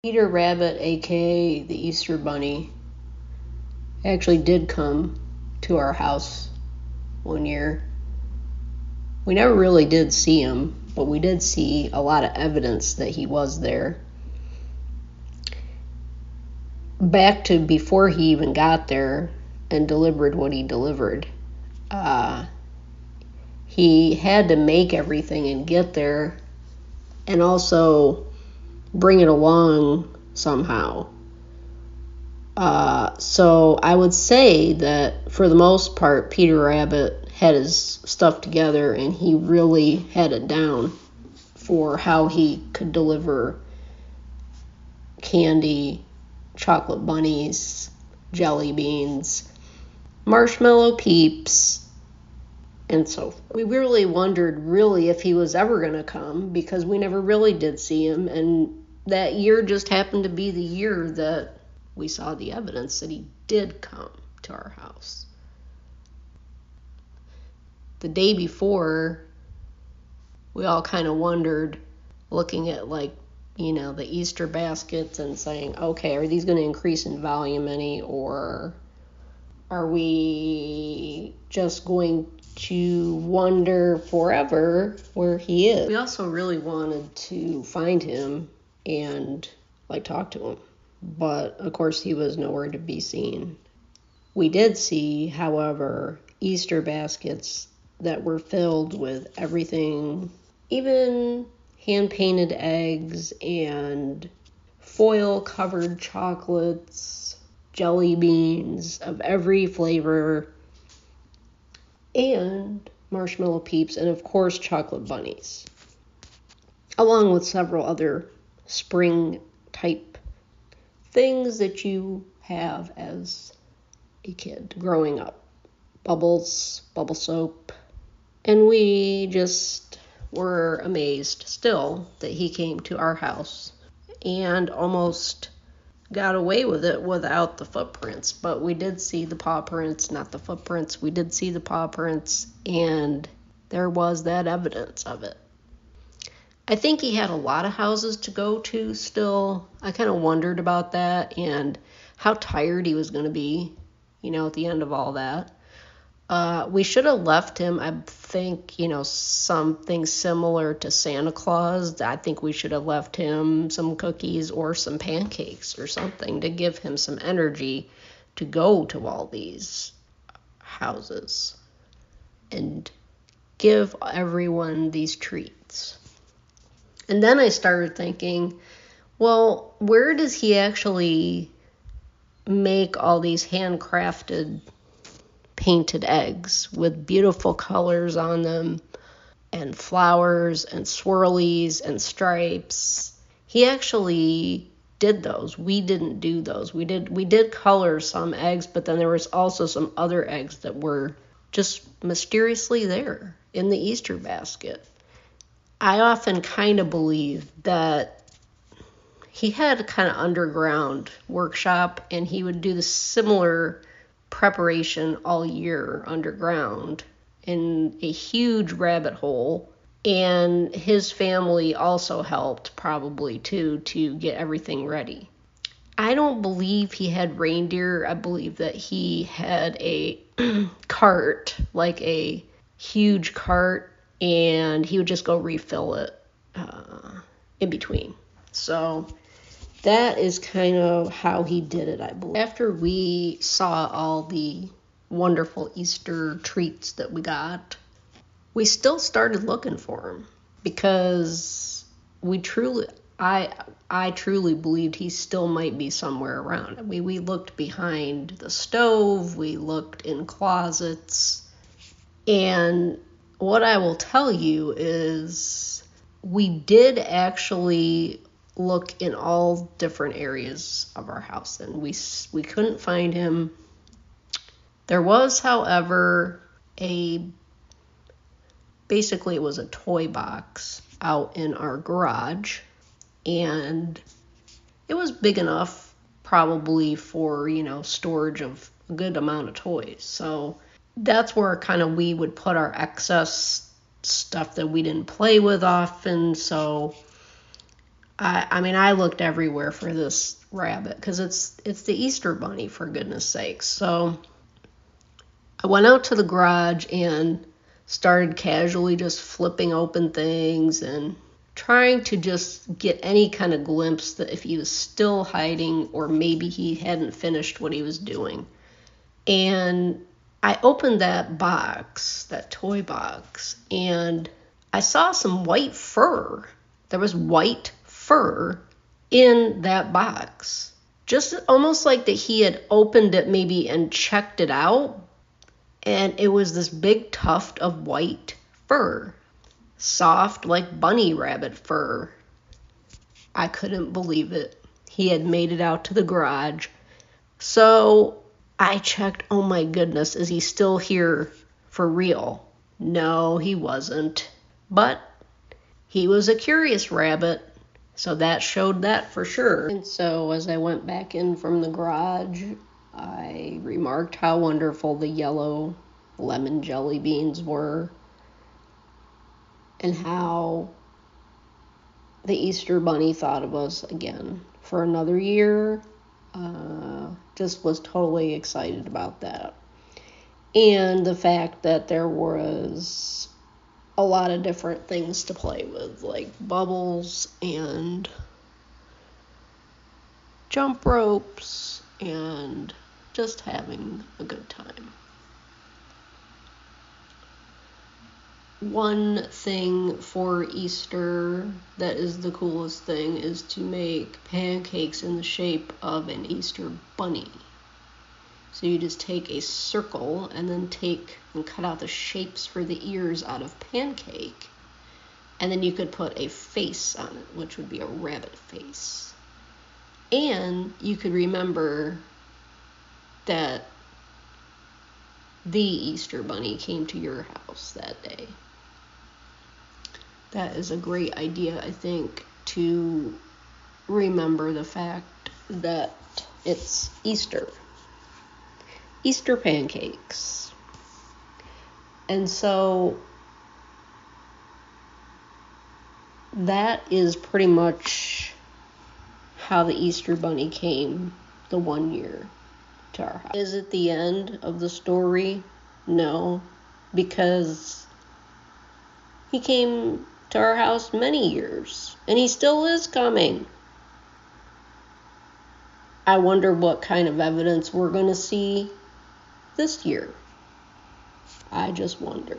Peter Rabbit, aka the Easter Bunny, actually did come to our house one year. We never really did see him, but we did see a lot of evidence that he was there. Back to before he even got there and delivered what he delivered. He had to make everything and get there and also bring it along somehow. So I would say that for the most part, Peter Rabbit had his stuff together and he really had it down for how he could deliver candy, chocolate bunnies, jelly beans, marshmallow peeps, and so forth. We really wondered if he was ever going to come because we never really did see him, and that year just happened to be the year that we saw the evidence that he did come to our house. The day before, we all kind of wondered, looking at the Easter baskets and saying, okay, are these going to increase in volume any, or are we just going to wonder forever where he is? We also really wanted to find him and talk to him, but of course he was nowhere to be seen. We did see, however, Easter baskets that were filled with everything, even hand-painted eggs and foil-covered chocolates, jelly beans of every flavor, and marshmallow peeps, and of course chocolate bunnies, along with several other spring-type things that you have as a kid growing up. Bubbles, bubble soap, and we just were amazed still that he came to our house and almost got away with it without the footprints. But we did see the paw prints, not the footprints. We did see the paw prints, and there was that evidence of it. I think he had a lot of houses to go to still. I kind of wondered about that and how tired he was going to be, at the end of all that. We should have left him, I think, something similar to Santa Claus. I think we should have left him some cookies or some pancakes or something to give him some energy to go to all these houses and give everyone these treats. And then I started thinking, well, where does he actually make all these handcrafted painted eggs with beautiful colors on them and flowers and swirlies and stripes? He actually did those. We didn't do those. We did color some eggs, but then there was also some other eggs that were just mysteriously there in the Easter basket. I often kind of believe that he had a kind of underground workshop and he would do the similar preparation all year underground in a huge rabbit hole, and his family also helped probably too to get everything ready. I don't believe he had reindeer. I believe that he had a cart, like a huge cart, and he would just go refill it in between. So that is kind of how he did it, I believe. After we saw all the wonderful Easter treats that we got, we still started looking for him because I truly believed he still might be somewhere around. We looked behind the stove, we looked in closets, and what I will tell you is we did actually look in all different areas of our house, and we couldn't find him. There was, however, basically it was a toy box out in our garage, and it was big enough probably for, storage of a good amount of toys. So that's where kind of we would put our excess stuff that we didn't play with often. So I mean, I looked everywhere for this rabbit because it's the Easter Bunny, for goodness sakes. So I went out to the garage and started casually just flipping open things and trying to just get any kind of glimpse that if he was still hiding or maybe he hadn't finished what he was doing. And I opened that box, that toy box, and I saw some white fur. There was white fur in that box. Just almost like that he had opened it maybe and checked it out. And it was this big tuft of white fur. Soft like bunny rabbit fur. I couldn't believe it. He had made it out to the garage. So I checked, oh my goodness, is he still here for real? No, he wasn't. But he was a curious rabbit, so that showed that for sure. And so as I went back in from the garage, I remarked how wonderful the yellow lemon jelly beans were and how the Easter Bunny thought of us again for another year. Just was totally excited about that. And the fact that there was a lot of different things to play with, like bubbles and jump ropes and just having a good time. One thing for Easter that is the coolest thing is to make pancakes in the shape of an Easter bunny. So you just take a circle and then take and cut out the shapes for the ears out of pancake. And then you could put a face on it, which would be a rabbit face. And you could remember that the Easter Bunny came to your house that day. That is a great idea, I think, to remember the fact that it's Easter. Easter pancakes. And so that is pretty much how the Easter Bunny came the one year to our house. Is it the end of the story? No, because he came to our house many years, and he still is coming. I wonder what kind of evidence we're going to see this year. I just wonder.